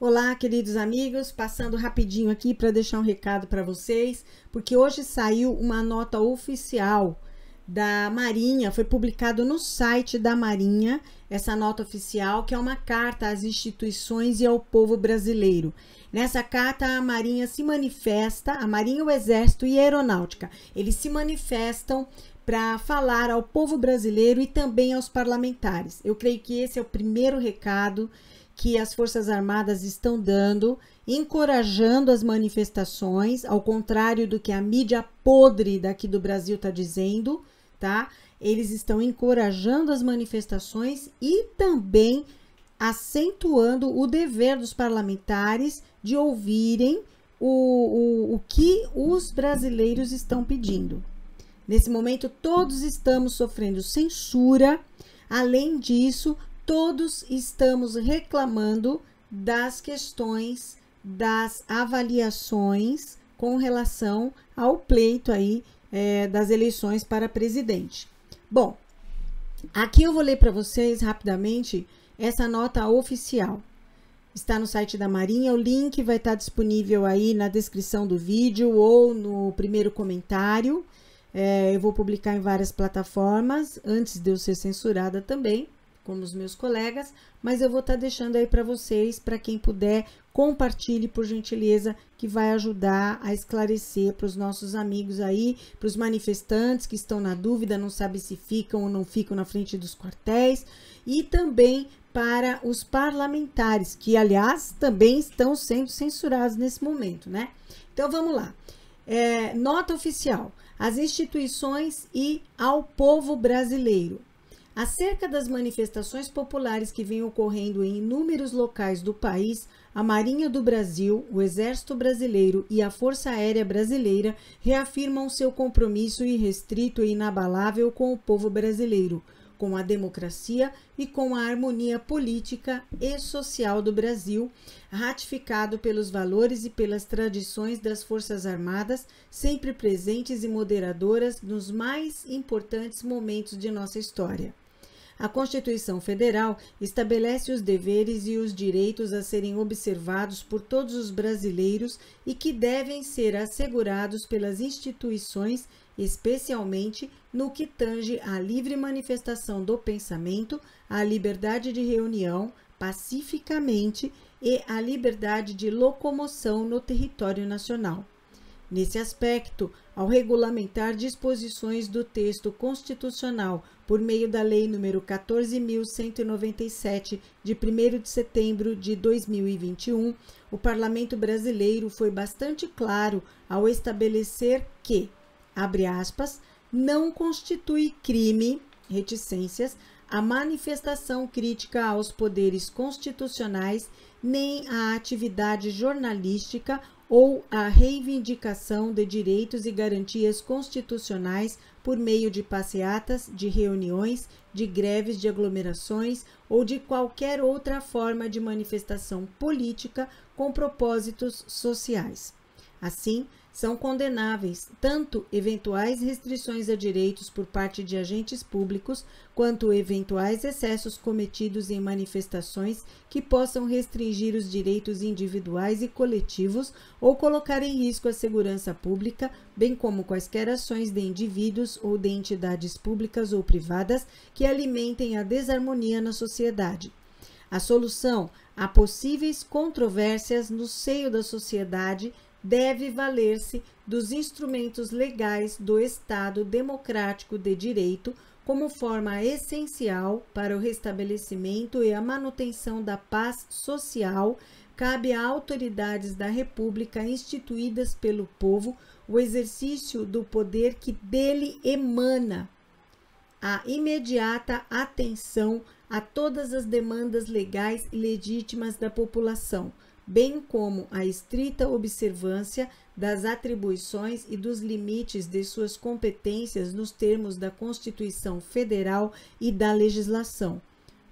Olá, queridos amigos, passando rapidinho aqui para deixar um recado para vocês, porque hoje saiu uma nota oficial da Marinha, foi publicado no site da Marinha, essa nota oficial, que é uma carta às instituições e ao povo brasileiro. Nessa carta, a Marinha se manifesta, a Marinha, o Exército e a Aeronáutica, eles se manifestam para falar ao povo brasileiro e também aos parlamentares. Eu creio que esse é o primeiro recado que as Forças Armadas estão dando, encorajando as manifestações, ao contrário do que a mídia podre daqui do Brasil está dizendo, tá? Eles estão encorajando as manifestações e também acentuando o dever dos parlamentares de ouvirem o que os brasileiros estão pedindo. Nesse momento, todos estamos sofrendo censura. Além disso, todos estamos reclamando das questões das avaliações com relação ao pleito aí das eleições para presidente. Bom, aqui eu vou ler para vocês rapidamente essa nota oficial. Está no site da Marinha, o link vai estar disponível aí na descrição do vídeo ou no primeiro comentário. Eu vou publicar em várias plataformas, antes de eu ser censurada também, como os meus colegas, mas eu vou estar deixando aí para vocês, para quem puder, compartilhe por gentileza, que vai ajudar a esclarecer para os nossos amigos aí, para os manifestantes que estão na dúvida, não sabem se ficam ou não ficam na frente dos quartéis, e também para os parlamentares, que aliás também estão sendo censurados nesse momento, né? Então vamos lá. Nota oficial. Às instituições e ao povo brasileiro. Acerca das manifestações populares que vêm ocorrendo em inúmeros locais do país, a Marinha do Brasil, o Exército Brasileiro e a Força Aérea Brasileira reafirmam seu compromisso irrestrito e inabalável com o povo brasileiro, com a democracia e com a harmonia política e social do Brasil, ratificado pelos valores e pelas tradições das Forças Armadas, sempre presentes e moderadoras nos mais importantes momentos de nossa história. A Constituição Federal estabelece os deveres e os direitos a serem observados por todos os brasileiros e que devem ser assegurados pelas instituições, especialmente no que tange à livre manifestação do pensamento, à liberdade de reunião pacificamente e à liberdade de locomoção no território nacional. Nesse aspecto, ao regulamentar disposições do texto constitucional por meio da Lei nº 14.197, de 1º de setembro de 2021, o Parlamento brasileiro foi bastante claro ao estabelecer que, abre aspas, não constitui crime, reticências, a manifestação crítica aos poderes constitucionais, nem a atividade jornalística ou a reivindicação de direitos e garantias constitucionais por meio de passeatas, de reuniões, de greves de aglomerações ou de qualquer outra forma de manifestação política com propósitos sociais. Assim, são condenáveis tanto eventuais restrições a direitos por parte de agentes públicos, quanto eventuais excessos cometidos em manifestações que possam restringir os direitos individuais e coletivos ou colocar em risco a segurança pública, bem como quaisquer ações de indivíduos ou de entidades públicas ou privadas que alimentem a desarmonia na sociedade. A solução a possíveis controvérsias no seio da sociedade deve valer-se dos instrumentos legais do Estado democrático de direito como forma essencial para o restabelecimento e a manutenção da paz social. Cabe a autoridades da República instituídas pelo povo o exercício do poder que dele emana, a imediata atenção a todas as demandas legais e legítimas da população, bem como a estrita observância das atribuições e dos limites de suas competências nos termos da Constituição Federal e da legislação.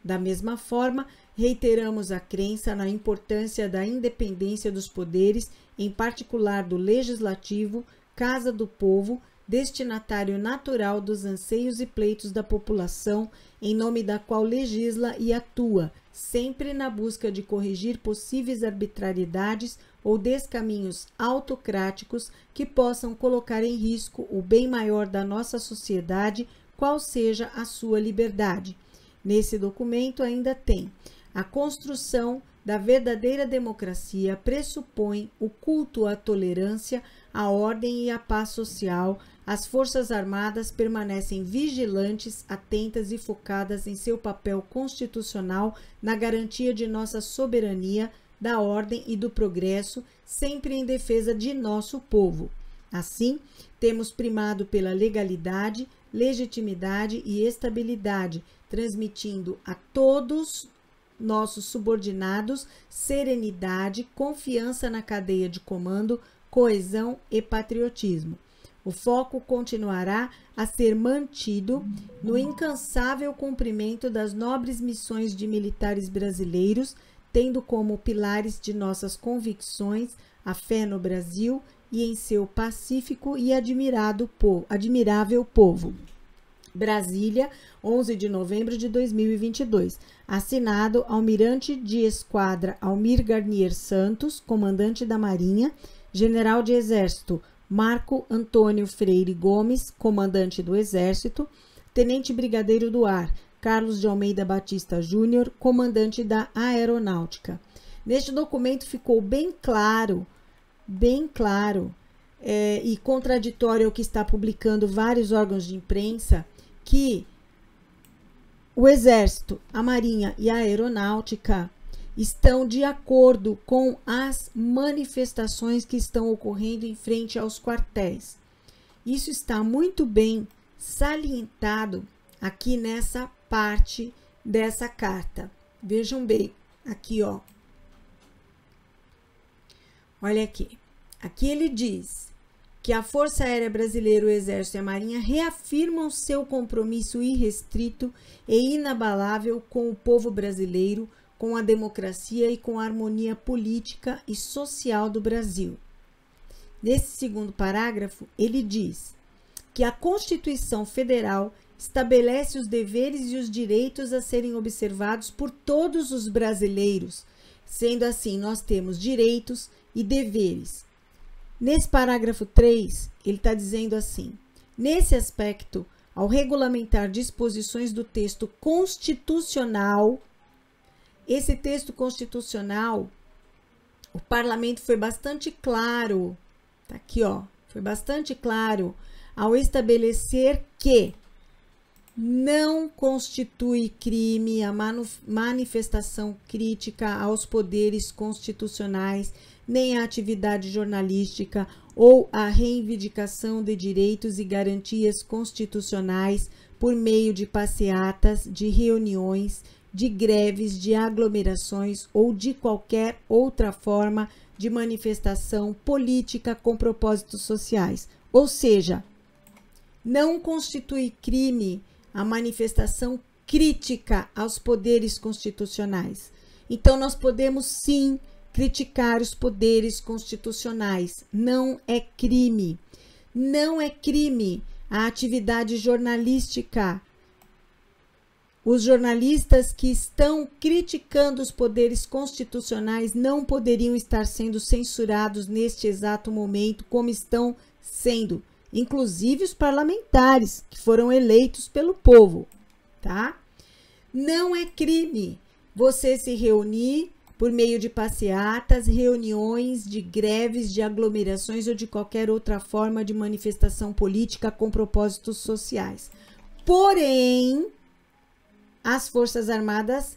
Da mesma forma, reiteramos a crença na importância da independência dos poderes, em particular do Legislativo, Casa do Povo, destinatário natural dos anseios e pleitos da população, em nome da qual legisla e atua, sempre na busca de corrigir possíveis arbitrariedades ou descaminhos autocráticos que possam colocar em risco o bem maior da nossa sociedade, qual seja a sua liberdade. Nesse documento ainda tem: a construção da verdadeira democracia pressupõe o culto à tolerância, à ordem e à paz social. As Forças Armadas permanecem vigilantes, atentas e focadas em seu papel constitucional na garantia de nossa soberania, da ordem e do progresso, sempre em defesa de nosso povo. Assim, temos primado pela legalidade, legitimidade e estabilidade, transmitindo a todos nossos subordinados serenidade, confiança na cadeia de comando, coesão e patriotismo. O foco continuará a ser mantido no incansável cumprimento das nobres missões de militares brasileiros, tendo como pilares de nossas convicções a fé no Brasil e em seu pacífico e admirável povo. Brasília, 11 de novembro de 2022. Assinado Almirante de Esquadra Almir Garnier Santos, comandante da Marinha, General de Exército Marco Antônio Freire Gomes, comandante do Exército, Tenente Brigadeiro do Ar Carlos de Almeida Batista Júnior, comandante da Aeronáutica. Neste documento ficou bem claro, e contraditório ao que está publicando vários órgãos de imprensa, que o Exército, a Marinha e a Aeronáutica estão de acordo com as manifestações que estão ocorrendo em frente aos quartéis. Isso está muito bem salientado aqui nessa parte dessa carta. Vejam bem, aqui ó. Olha aqui. Aqui ele diz que a Força Aérea Brasileira, o Exército e a Marinha reafirmam seu compromisso irrestrito e inabalável com o povo brasileiro, com a democracia e com a harmonia política e social do Brasil. Nesse segundo parágrafo, ele diz que a Constituição Federal estabelece os deveres e os direitos a serem observados por todos os brasileiros. Sendo assim, nós temos direitos e deveres. Nesse parágrafo 3, ele está dizendo assim: nesse aspecto, ao regulamentar disposições do texto constitucional, esse texto constitucional, o parlamento foi bastante claro, tá aqui ó, foi bastante claro ao estabelecer que não constitui crime a manifestação crítica aos poderes constitucionais, nem a atividade jornalística ou a reivindicação de direitos e garantias constitucionais por meio de passeatas, de reuniões, de greves, de aglomerações ou de qualquer outra forma de manifestação política com propósitos sociais. Ou seja, não constitui crime a manifestação crítica aos poderes constitucionais. Então, nós podemos sim criticar os poderes constitucionais. Não é crime. Não é crime a atividade jornalística. Os jornalistas que estão criticando os poderes constitucionais não poderiam estar sendo censurados neste exato momento, como estão sendo, inclusive os parlamentares que foram eleitos pelo povo, tá? Não é crime você se reunir por meio de passeatas, reuniões, de greves, de aglomerações ou de qualquer outra forma de manifestação política com propósitos sociais. Porém, as Forças Armadas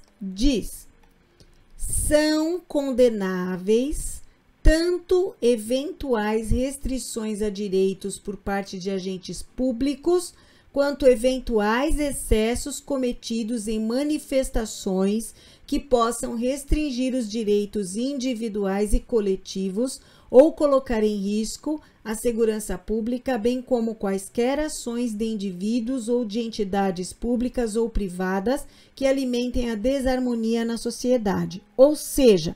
são condenáveis tanto eventuais restrições a direitos por parte de agentes públicos, quanto eventuais excessos cometidos em manifestações que possam restringir os direitos individuais e coletivos ou colocar em risco a segurança pública, bem como quaisquer ações de indivíduos ou de entidades públicas ou privadas que alimentem a desarmonia na sociedade. Ou seja,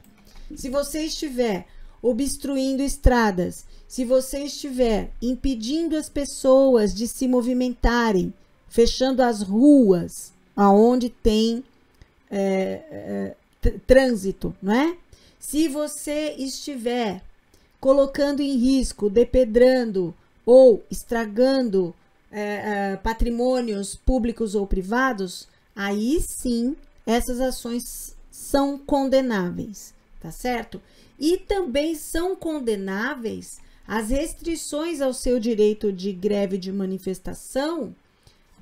se você estiver obstruindo estradas, se você estiver impedindo as pessoas de se movimentarem, fechando as ruas aonde tem trânsito, não é? Se você estiver colocando em risco, depedrando ou estragando patrimônios públicos ou privados, aí sim essas ações são condenáveis, tá certo? E também são condenáveis as restrições ao seu direito de greve de manifestação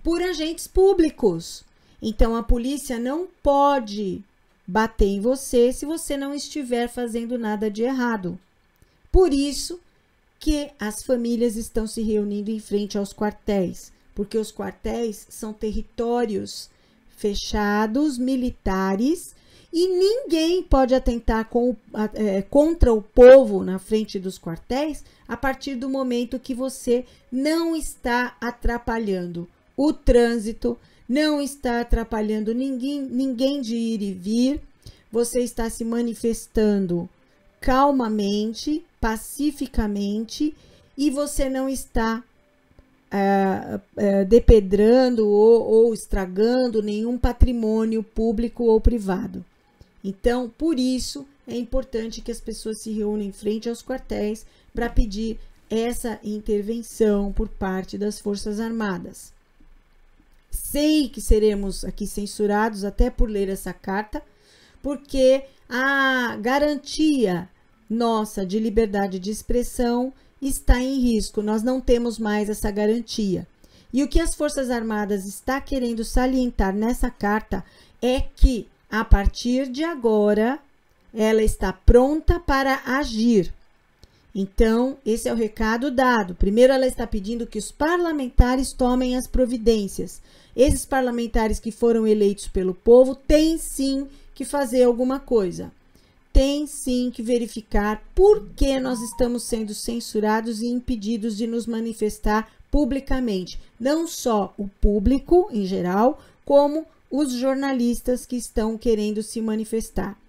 por agentes públicos. Então, a polícia não pode bater em você se você não estiver fazendo nada de errado. Por isso que as famílias estão se reunindo em frente aos quartéis, porque os quartéis são territórios fechados, militares, e ninguém pode atentar contra o povo na frente dos quartéis a partir do momento que você não está atrapalhando o trânsito, não está atrapalhando ninguém de ir e vir, você está se manifestando calmamente, pacificamente, e você não está depedrando ou estragando nenhum patrimônio público ou privado. Então, por isso, é importante que as pessoas se reúnam em frente aos quartéis para pedir essa intervenção por parte das Forças Armadas. Sei que seremos aqui censurados até por ler essa carta, porque a garantia nossa de liberdade de expressão está em risco. Nós não temos mais essa garantia. E o que as Forças Armadas está querendo salientar nessa carta é que, a partir de agora, ela está pronta para agir. Então, esse é o recado dado. Primeiro, ela está pedindo que os parlamentares tomem as providências. Esses parlamentares que foram eleitos pelo povo têm sim que fazer alguma coisa. Tem sim que verificar por que nós estamos sendo censurados e impedidos de nos manifestar publicamente. Não só o público em geral, como os jornalistas que estão querendo se manifestar.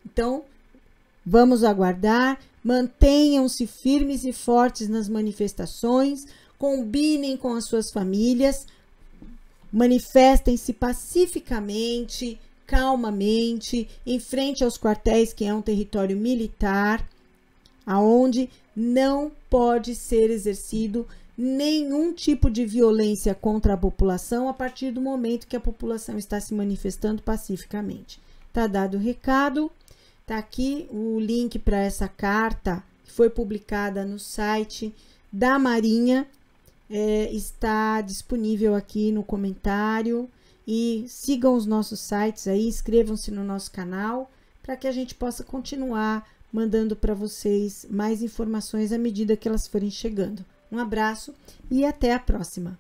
Então, vamos aguardar, mantenham-se firmes e fortes nas manifestações, combinem com as suas famílias, manifestem-se pacificamente, calmamente, em frente aos quartéis, que é um território militar, aonde não pode ser exercido nenhum tipo de violência contra a população a partir do momento que a população está se manifestando pacificamente. Tá dado o recado, tá aqui o link para essa carta que foi publicada no site da Marinha, está disponível aqui no comentário. E sigam os nossos sites aí, inscrevam-se no nosso canal para que a gente possa continuar mandando para vocês mais informações à medida que elas forem chegando. Um abraço e até a próxima!